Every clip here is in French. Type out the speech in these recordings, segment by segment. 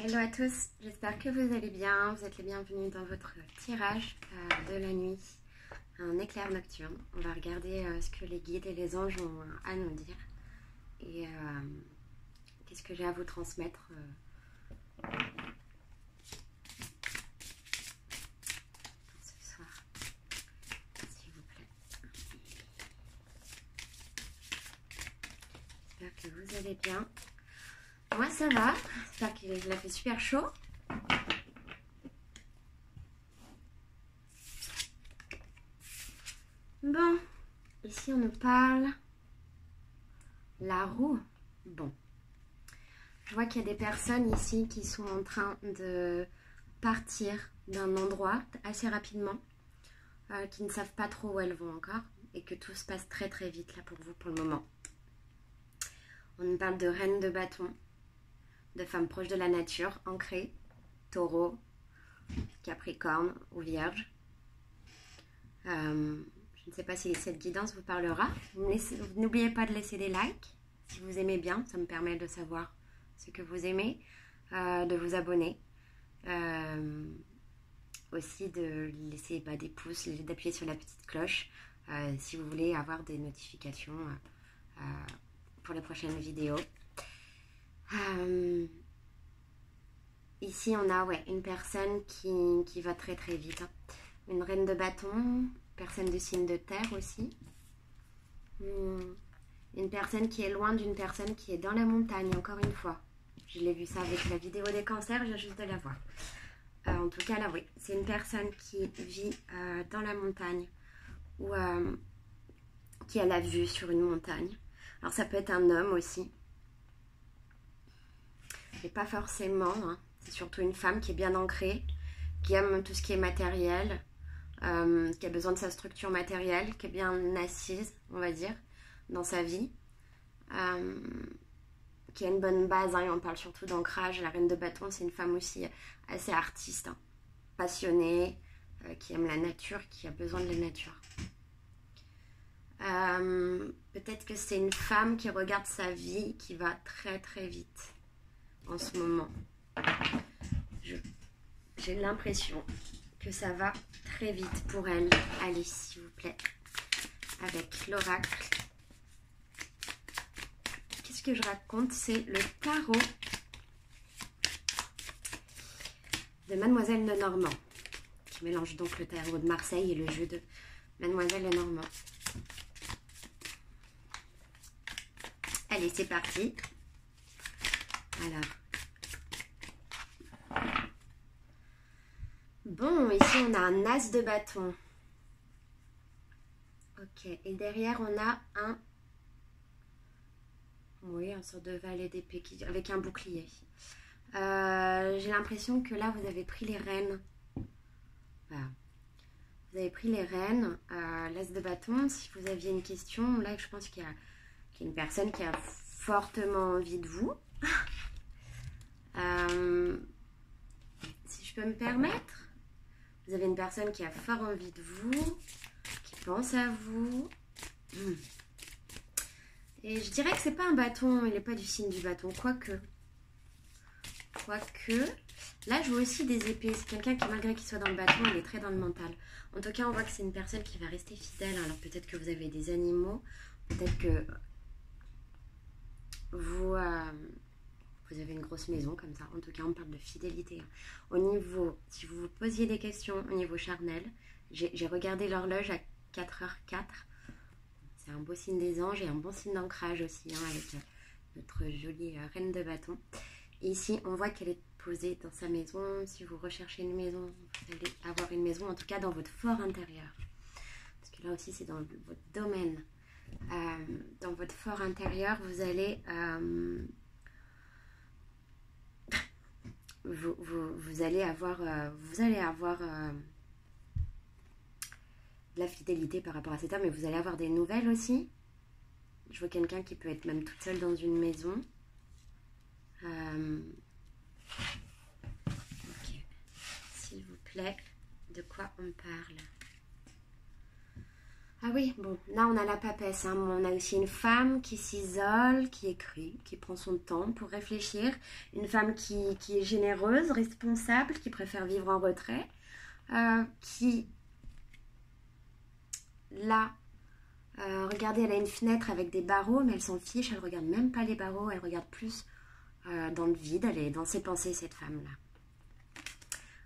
Hello à tous, j'espère que vous allez bien. Vous êtes les bienvenus dans votre tirage de la nuit, un éclair nocturne. On va regarder ce que les guides et les anges ont à nous dire et qu'est-ce que j'ai à vous transmettre. Ce soir, s'il vous plaît. J'espère que vous allez bien. Moi ça va, j'espère qu'il a fait super chaud. Bon, ici on nous parle la roue. Bon, je vois qu'il y a des personnes ici qui sont en train de partir d'un endroit assez rapidement, qui ne savent pas trop où elles vont encore et que tout se passe très très vite là pour vous pour le moment. On nous parle de reine de bâton, de femmes proches de la nature, ancrées, taureau, capricorne ou vierge. Je ne sais pas si cette guidance vous parlera. N'oubliez pas de laisser des likes si vous aimez bien, ça me permet de savoir ce que vous aimez, de vous abonner, aussi de laisser des pouces, d'appuyer sur la petite cloche si vous voulez avoir des notifications pour les prochaines vidéos. Ici on a une personne qui va très très vite, une reine de bâton, personne de signe de terre aussi, une personne qui est loin d'une personne qui est dans la montagne, encore une fois. Je l'ai vu ça avec la vidéo des cancers, je viens juste de la voir. En tout cas là oui, c'est une personne qui vit dans la montagne ou qui a la vue sur une montagne. Alors ça peut être un homme aussi, mais pas forcément, hein. C'est surtout une femme qui est bien ancrée, qui aime tout ce qui est matériel, qui a besoin de sa structure matérielle, qui est bien assise, on va dire, dans sa vie, qui a une bonne base, hein, et on parle surtout d'ancrage. La reine de bâton, c'est une femme aussi assez artiste, hein, passionnée, qui aime la nature, qui a besoin de la nature. Peut-être que c'est une femme qui regarde sa vie, qui va très très vite en ce moment. J'ai l'impression que ça va très vite pour elle. Allez, s'il vous plaît, avec l'oracle. Qu'est-ce que je raconte? C'est le tarot de Mademoiselle Lenormand, qui mélange donc le tarot de Marseille et le jeu de Mademoiselle Lenormand. Allez, c'est parti. Alors. Bon, ici on a un as de bâton. Ok, et derrière on a un sorte de valet d'épée avec un bouclier. J'ai l'impression que là vous avez pris les rênes. Voilà. Vous avez pris les rênes, l'as de bâton. Si vous aviez une question, là je pense qu'il y a une personne qui a fortement envie de vous. Si je peux me permettre. Vous avez une personne qui a fort envie de vous, qui pense à vous. Et je dirais que c'est pas un bâton, il n'est pas du signe du bâton, quoique. Là, je vois aussi des épées. C'est quelqu'un qui, malgré qu'il soit dans le bâton, il est très dans le mental. En tout cas, on voit que c'est une personne qui va rester fidèle. Alors peut-être que vous avez des animaux, peut-être que vous avez une grosse maison comme ça. En tout cas, on parle de fidélité. Au niveau, si vous vous posiez des questions au niveau charnel, j'ai regardé l'horloge à 4h04. C'est un beau signe des anges et un bon signe d'ancrage aussi, hein, avec notre jolie reine de bâton. Et ici, on voit qu'elle est posée dans sa maison. Si vous recherchez une maison, vous allez avoir une maison, en tout cas dans votre fort intérieur. Parce que là aussi, c'est dans votre domaine. Dans votre fort intérieur, vous allez... Vous allez avoir de la fidélité par rapport à cet homme, mais vous allez avoir des nouvelles aussi. Je vois quelqu'un qui peut être même toute seule dans une maison. Ok, s'il vous plaît, de quoi on parle? Ah oui, bon, là on a la papesse, hein. On a aussi une femme qui s'isole, qui écrit, qui prend son temps pour réfléchir. Une femme qui est généreuse, responsable, qui préfère vivre en retrait. Qui, là, regardez, elle a une fenêtre avec des barreaux, mais elle s'en fiche, elle regarde même pas les barreaux, elle regarde plus dans le vide, elle est dans ses pensées, cette femme-là.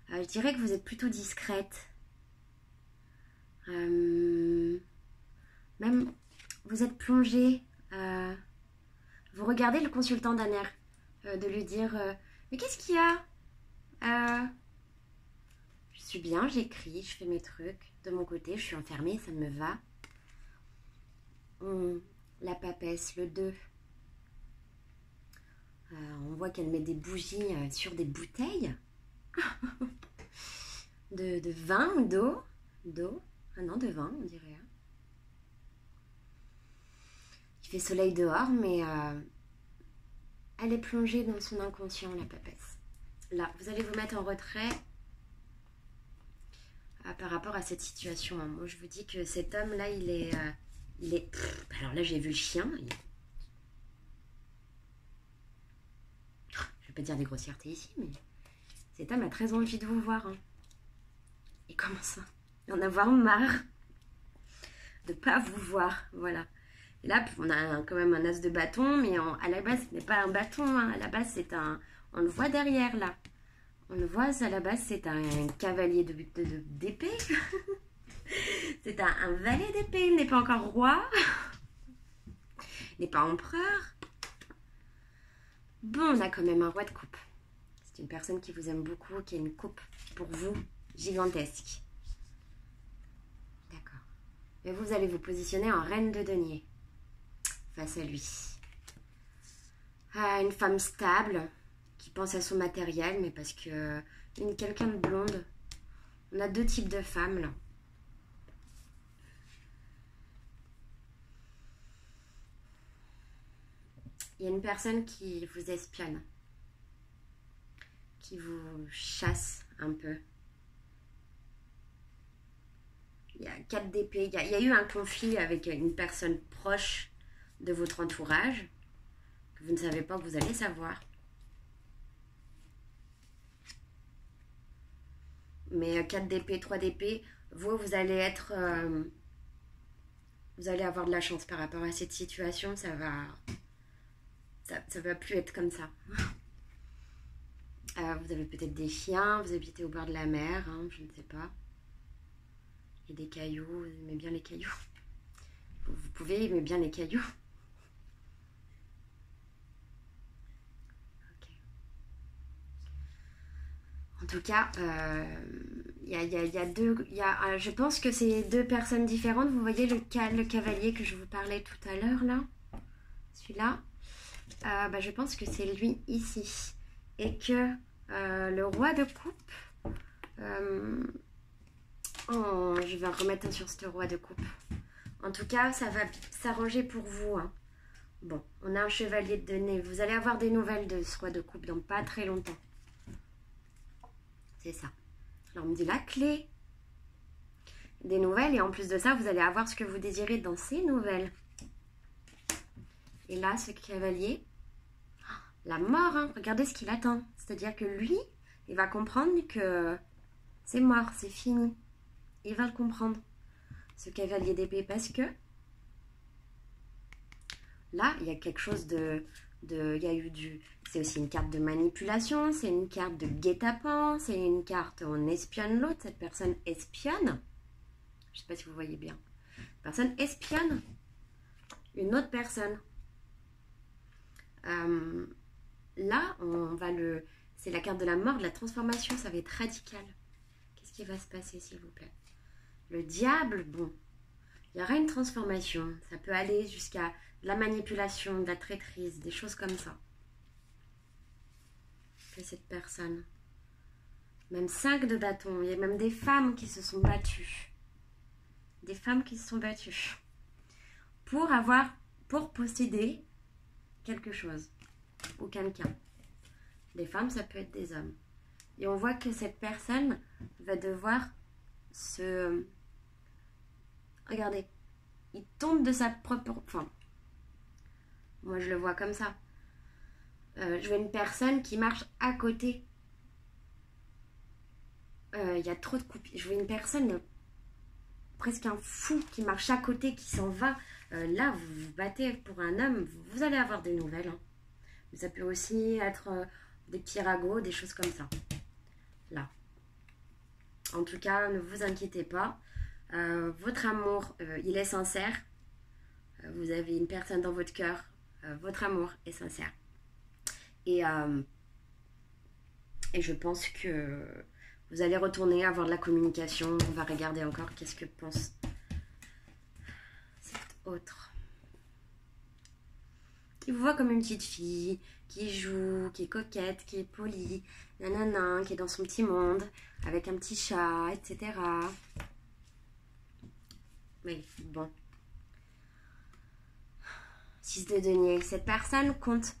Je dirais que vous êtes plutôt discrète. Même, vous êtes plongée. Vous regardez le consultant d'un air de lui dire mais qu'est-ce qu'il y a Je suis bien, j'écris, je fais mes trucs. De mon côté, je suis enfermée, ça me va. La papesse, le 2. On voit qu'elle met des bougies sur des bouteilles de vin ou d'eau. Ah non, de vin, on dirait. Il fait soleil dehors, mais elle est plongée dans son inconscient, la papesse. Là, vous allez vous mettre en retrait par rapport à cette situation. Moi, je vous dis que cet homme-là, il est... alors là, j'ai vu le chien. Je vais pas dire des grossièretés ici, mais cet homme a très envie de vous voir. Hein. Il commence à en avoir marre de pas vous voir. Voilà. Et là, on a quand même un as de bâton, mais à la base, ce n'est pas un bâton. Hein. À la base, c'est un... On le voit derrière, là. On le voit, à la base, c'est un cavalier d'épée. C'est un valet d'épée. Il n'est pas encore roi. Il n'est pas empereur. Bon, on a quand même un roi de coupe. C'est une personne qui vous aime beaucoup, qui a une coupe pour vous gigantesque. D'accord. Et vous allez vous positionner en reine de denier face à lui. Une femme stable qui pense à son matériel, mais parce que quelqu'un de blonde. On a 2 types de femmes là. Il y a une personne qui vous espionne, qui vous chasse un peu. Il y a 4 d'épée. Il y a eu un conflit avec une personne proche de votre entourage que vous ne savez pas, que vous allez savoir. Mais 4 d'épée, 3 d'épée, vous allez être... vous allez avoir de la chance par rapport à cette situation. Ça va plus être comme ça. Vous avez peut-être des chiens, vous habitez au bord de la mer, hein, je ne sais pas. Il y a des cailloux, vous aimez bien les cailloux. Vous pouvez aimer bien les cailloux. Okay. En tout cas, je pense que c'est 2 personnes différentes. Vous voyez le cavalier que je vous parlais tout à l'heure, là. Celui-là. Je pense que c'est lui ici. Et que le roi de coupe... je vais en remettre un sur ce roi de coupe. En tout cas, ça va s'arranger pour vous. Hein. Bon, on a un chevalier de denier. Vous allez avoir des nouvelles de ce roi de coupe dans pas très longtemps. C'est ça. Alors, on me dit la clé. Des nouvelles. Et en plus de ça, vous allez avoir ce que vous désirez dans ces nouvelles. Et là, ce cavalier... La mort, hein. Regardez ce qu'il attend. C'est-à-dire que lui, il va comprendre que c'est mort, c'est fini. Il va le comprendre, ce cavalier d'épée, parce que là, il y a quelque chose c'est aussi une carte de manipulation, c'est une carte de guet-apens, c'est une carte où on espionne l'autre, cette personne espionne. Je ne sais pas si vous voyez bien. Cette personne espionne une autre personne. Là, c'est la carte de la mort, de la transformation, ça va être radical. Qu'est-ce qui va se passer, s'il vous plaît? Le diable, bon, il y aura une transformation. Ça peut aller jusqu'à de la manipulation, de la traîtrise, des choses comme ça. Que cette personne. Même 5 de bâtons. Il y a même des femmes qui se sont battues. Des femmes qui se sont battues. Pour posséder quelque chose. Ou quelqu'un. Des femmes, ça peut être des hommes. Et on voit que cette personne va devoir se... Regardez, il tombe de sa propre... Enfin, moi je le vois comme ça. Je vois une personne qui marche à côté. Il y a trop de coupes. Je vois une personne, presque un fou, qui marche à côté, qui s'en va. Là, vous vous battez pour un homme, vous allez avoir des nouvelles. Hein. Mais ça peut aussi être des petits ragots, des choses comme ça. Là. En tout cas, ne vous inquiétez pas. Votre amour, il est sincère. Vous avez une personne dans votre cœur. Votre amour est sincère. Et je pense que vous allez retourner avoir de la communication. On va regarder encore qu'est-ce que pense cette autre. Il vous voit comme une petite fille qui joue, qui est coquette, qui est polie, nanana, qui est dans son petit monde, avec un petit chat, etc. Oui, bon. 6 de denier. Cette personne compte.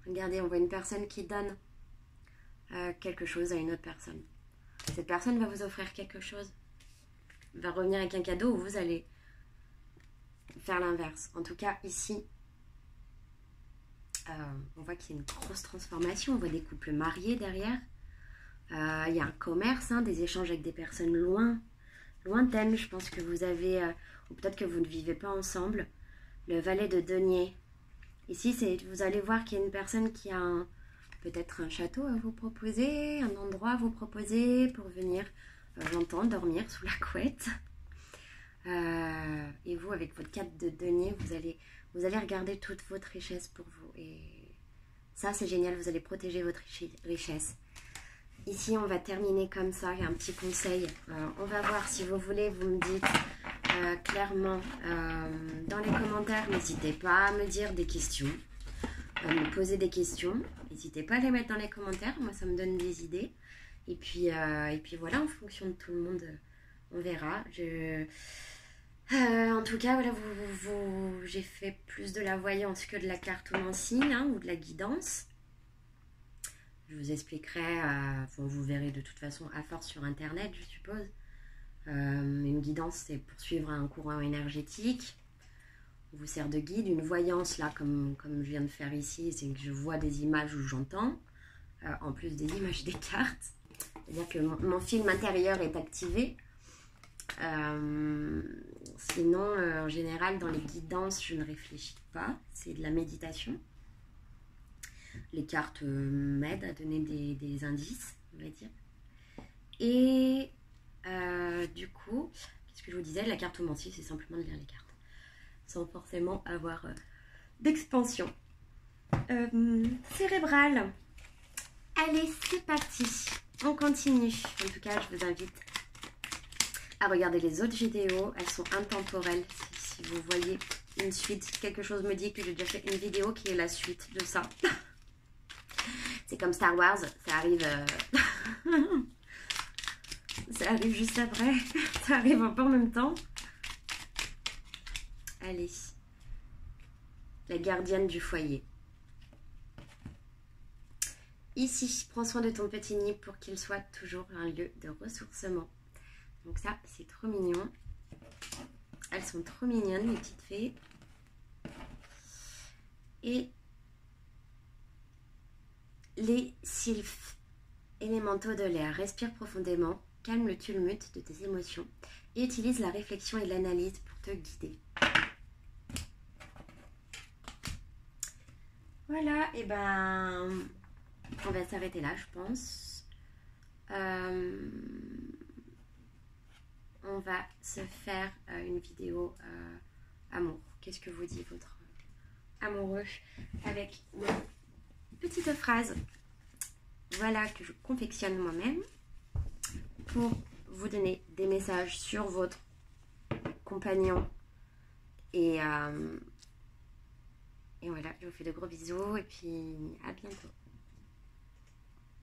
Regardez, on voit une personne qui donne quelque chose à une autre personne. Cette personne va vous offrir quelque chose. Va revenir avec un cadeau ou vous allez faire l'inverse. En tout cas, ici, on voit qu'il y a une grosse transformation. On voit des couples mariés derrière. Il y a un commerce, hein, des échanges avec des personnes lointaines. Je pense que vous avez, ou peut-être que vous ne vivez pas ensemble. Le valet de denier. Ici, vous allez voir qu'il y a une personne qui a peut-être un château à vous proposer, un endroit à vous proposer pour venir, j'entends, dormir sous la couette. Et vous, avec votre 4 de denier, vous allez regarder toute votre richesse pour vous. Et ça, c'est génial, vous allez protéger votre richesse. Ici, on va terminer comme ça. Il y a un petit conseil. On va voir si vous voulez, vous me dites clairement dans les commentaires. N'hésitez pas à me dire des questions, à me poser des questions. N'hésitez pas à les mettre dans les commentaires. Moi, ça me donne des idées. Et puis voilà, en fonction de tout le monde, on verra. En tout cas, voilà, j'ai fait plus de la voyance que de la cartomancie, hein, ou de la guidance. Je vous expliquerai, vous verrez de toute façon à force sur internet, je suppose. Une guidance, c'est pour suivre un courant énergétique. On vous sert de guide. Une voyance, là, comme je viens de faire ici, c'est que je vois des images ou j'entends, en plus des images des cartes. C'est-à-dire que mon film intérieur est activé. Sinon, en général, dans les guidances, je ne réfléchis pas. C'est de la méditation. Les cartes m'aident à donner des indices, on va dire. Et du coup, qu'est-ce que je vous disais? La cartomancie, c'est simplement de lire les cartes. Sans forcément avoir d'expansion cérébrale. Allez, c'est parti. On continue. En tout cas, je vous invite à regarder les autres vidéos. Elles sont intemporelles. Si vous voyez une suite, quelque chose me dit que j'ai déjà fait une vidéo qui est la suite de ça. C'est comme Star Wars, ça arrive... ça arrive juste après. Ça arrive un peu en même temps. Allez. La gardienne du foyer. Ici, prends soin de ton petit nid pour qu'il soit toujours un lieu de ressourcement. Donc ça, c'est trop mignon. Elles sont trop mignonnes, les petites fées. Et les sylphes, élémentaux de l'air. Respire profondément, calme le tumulte de tes émotions et utilise la réflexion et l'analyse pour te guider. Voilà, et ben on va s'arrêter là, je pense. On va se faire une vidéo amour. Qu'est-ce que vous dit votre amoureux avec une petite phrase, voilà, que je confectionne moi-même pour vous donner des messages sur votre compagnon. Et voilà, je vous fais de gros bisous et puis à bientôt.